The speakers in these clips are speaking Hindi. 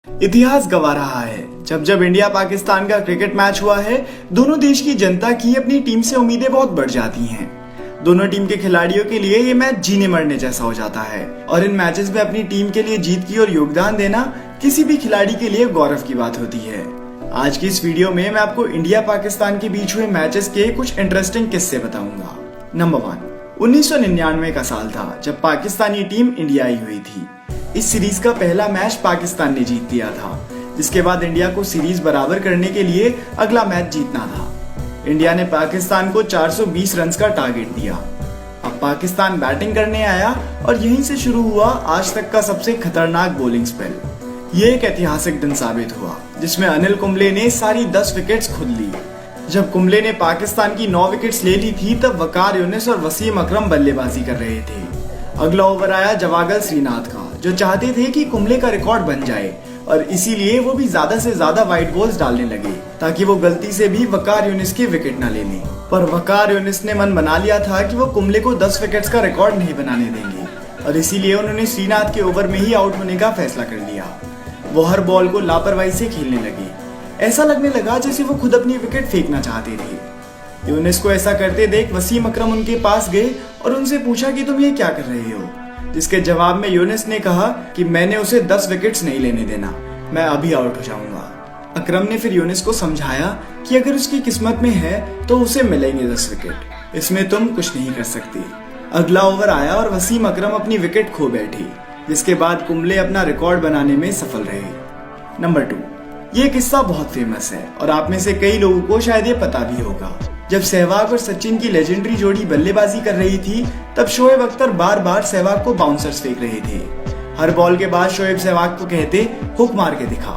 इतिहास गवाह रहा है। जब जब इंडिया पाकिस्तान का क्रिकेट मैच हुआ है, दोनों देश की जनता की अपनी टीम से उम्मीदें बहुत बढ़ जाती हैं। दोनों टीम के खिलाड़ियों के लिए ये मैच जीने मरने जैसा हो जाता है और इन मैचेस में अपनी टीम के लिए जीत की और योगदान देना किसी भी खिलाड़ी के लिए गौरव की बात होती है। आज की इस वीडियो में मैं आपको इंडिया पाकिस्तान के बीच हुए मैचेस के कुछ इंटरेस्टिंग किस्से बताऊंगा। नंबर 1, 1999 का साल था जब पाकिस्तानी टीम इंडिया आई हुई थी। इस सीरीज का पहला मैच पाकिस्तान ने जीत लिया था, जिसके बाद इंडिया को सीरीज बराबर करने के लिए अगला मैच जीतना था। इंडिया ने पाकिस्तान को 420 रन का टारगेट दिया। अब पाकिस्तान बैटिंग करने आया और यहीं से शुरू हुआ आज तक का सबसे खतरनाक बॉलिंग स्पेल। ये एक ऐतिहासिक दिन साबित हुआ जिसमें अनिल कुंबले ने सारी 10 विकेट्स खुद ली। जब कुंबले ने पाकिस्तान की 9 विकेट्स ले ली थी तब वकार यूनिस और वसीम अकरम बल्लेबाजी कर रहे थे। अगला ओवर आया जवागल श्रीनाथ का, जो चाहते थे कि कुंबले का रिकॉर्ड बन जाए और इसीलिए वो भी ज्यादा से ज्यादा वाइड बॉल्स डालने लगे ताकि वो गलती से भी वकार यूनिस की विकेट न ले लें। पर वकार यूनिस ने मन बना लिया था कि वो कुंबले को 10 विकेट्स का रिकॉर्ड नहीं बनाने देंगे और इसीलिए उन्होंने श्रीनाथ के ओवर में ही आउट होने का फैसला कर लिया। वो हर बॉल को लापरवाही से खेलने लगे। ऐसा लगने लगा जैसे वो खुद अपनी विकेट फेंकना चाहते थे। यूनिस को ऐसा करते देख वसीम अकरम उनके पास गए और उनसे पूछा कि तुम ये क्या कर रहे हो, जिसके जवाब में यूनिस ने कहा कि मैंने उसे 10 विकेट्स नहीं लेने देना, मैं अभी आउट हो जाऊंगा। अकरम ने फिर यूनिस को समझाया कि अगर उसकी किस्मत में है तो उसे मिलेंगे 10 विकेट, इसमें तुम कुछ नहीं कर सकते। अगला ओवर आया और वसीम अकरम अपनी विकेट खो बैठे, जिसके बाद कुंबले अपना रिकॉर्ड बनाने में सफल रहे। नंबर 2, ये किस्सा बहुत फेमस है और आप में से कई लोगों को शायद ये पता भी होगा। जब सहवाग और सचिन की लेजेंडरी जोड़ी बल्लेबाजी कर रही थी तब शोएब अख्तर बार बार सहवाग को बाउंसर्स फेंक रहे थे। हर बॉल के बाद शोएब सहवाग को कहते हुक मार के दिखा।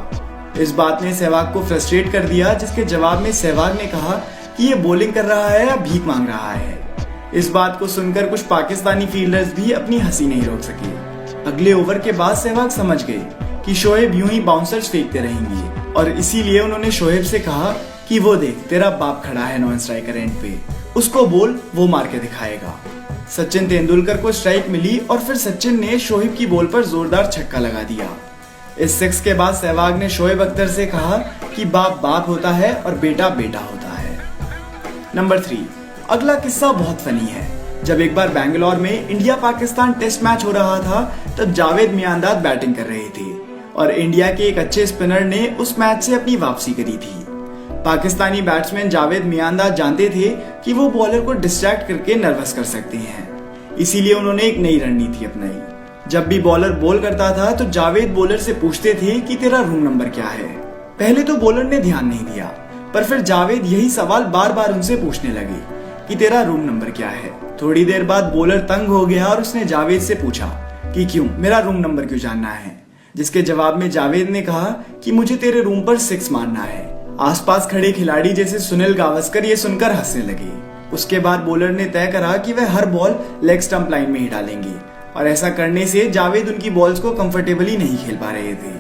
इस बात ने सहवाग को फ्रस्ट्रेट कर दिया, जिसके जवाब में सहवाग ने कहा कि ये बॉलिंग कर रहा है या भीख मांग रहा है। इस बात को सुनकर कुछ पाकिस्तानी फील्डर्स भी अपनी हंसी नहीं रोक सके। अगले ओवर के बाद सहवाग समझ गए कि शोएब यूं ही बाउंसर्स फेंकते रहेंगे और इसीलिए उन्होंने शोएब से कहा कि वो देख तेरा बाप खड़ा है नॉन स्ट्राइकर एंड पे, उसको बोल वो मार के दिखाएगा। सचिन तेंदुलकर को स्ट्राइक मिली और फिर सचिन ने शोएब की बॉल पर जोरदार छक्का लगा दिया। इस 6 के बाद सहवाग ने शोएब अख्तर से कहा कि बाप बाप होता है और बेटा बेटा होता है। नंबर 3, अगला किस्सा बहुत फनी है। जब एक बार बैंगलोर में इंडिया पाकिस्तान टेस्ट मैच हो रहा था तब जावेद मियांदाद बैटिंग कर रहे थे और इंडिया के एक अच्छे स्पिनर ने उस मैच से अपनी वापसी करी थी। पाकिस्तानी बैट्समैन जावेद मियांदाद जानते थे कि वो बॉलर को डिस्ट्रैक्ट करके नर्वस कर सकते हैं, इसीलिए उन्होंने एक नई रणनीति अपनाई। जब भी बॉलर बॉल करता था तो जावेद बॉलर से पूछते थे कि तेरा रूम नंबर क्या है। पहले तो बॉलर ने ध्यान नहीं दिया, पर फिर जावेद यही सवाल बार बार उनसे पूछने लगे कि तेरा रूम नंबर क्या है। थोड़ी देर बाद बॉलर तंग हो गया और उसने जावेद से पूछा कि क्यों, मेरा रूम नंबर क्यों जानना है, जिसके जवाब में जावेद ने कहा कि मुझे तेरे रूम पर 6 मारना है। आसपास खड़े खिलाड़ी जैसे सुनील गावस्कर ये सुनकर हंसने लगे। उसके बाद बॉलर ने तय करा कि वह हर बॉल लेग स्टंप लाइन में ही डालेंगे और ऐसा करने से जावेद उनकी बॉल्स को कंफर्टेबली नहीं खेल पा रहे थे।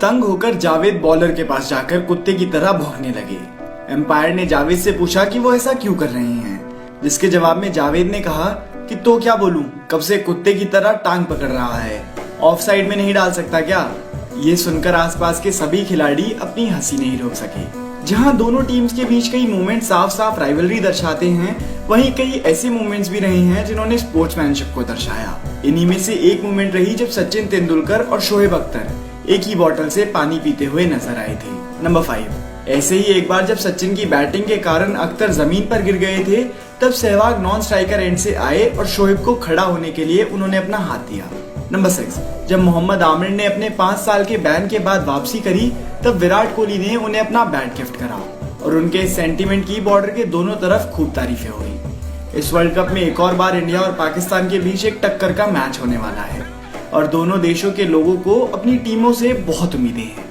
तंग होकर जावेद बॉलर के पास जाकर कुत्ते की तरह भौंकने लगे। एम्पायर ने जावेद से पूछा कि वो ऐसा क्यों कर रहे हैं, जिसके जवाब में जावेद ने कहा कि तो क्या बोलूं, कब से कुत्ते की तरह टांग पकड़ रहा है, ऑफ साइड में नहीं डाल सकता क्या। ये सुनकर आसपास के सभी खिलाड़ी अपनी हंसी नहीं रोक सके। जहां दोनों टीम्स के बीच कई मूवमेंट साफ साफ राइवलरी दर्शाते हैं, वहीं कई ऐसे मूवमेंट्स भी रहे हैं जिन्होंने स्पोर्ट्समैनशिप को दर्शाया। इन्हीं में से एक मूवमेंट रही जब सचिन तेंदुलकर और शोएब अख्तर एक ही बॉटल से पानी पीते हुए नजर आए थे। नंबर 5, ऐसे ही एक बार जब सचिन की बैटिंग के कारण अख्तर जमीन पर गिर गए थे तब सहवाग नॉन स्ट्राइकर एंड से आए और शोएब को खड़ा होने के लिए उन्होंने अपना हाथ दिया। नंबर 6, जब मोहम्मद आमिर ने अपने 5 साल के बैन के बाद वापसी करी तब विराट कोहली ने उन्हें अपना बैट गिफ्ट करा और उनके सेंटीमेंट की बॉर्डर के दोनों तरफ खूब तारीफें हुई। इस वर्ल्ड कप में एक और बार इंडिया और पाकिस्तान के बीच एक टक्कर का मैच होने वाला है और दोनों देशों के लोगों को अपनी टीमों से बहुत उम्मीदें हैं।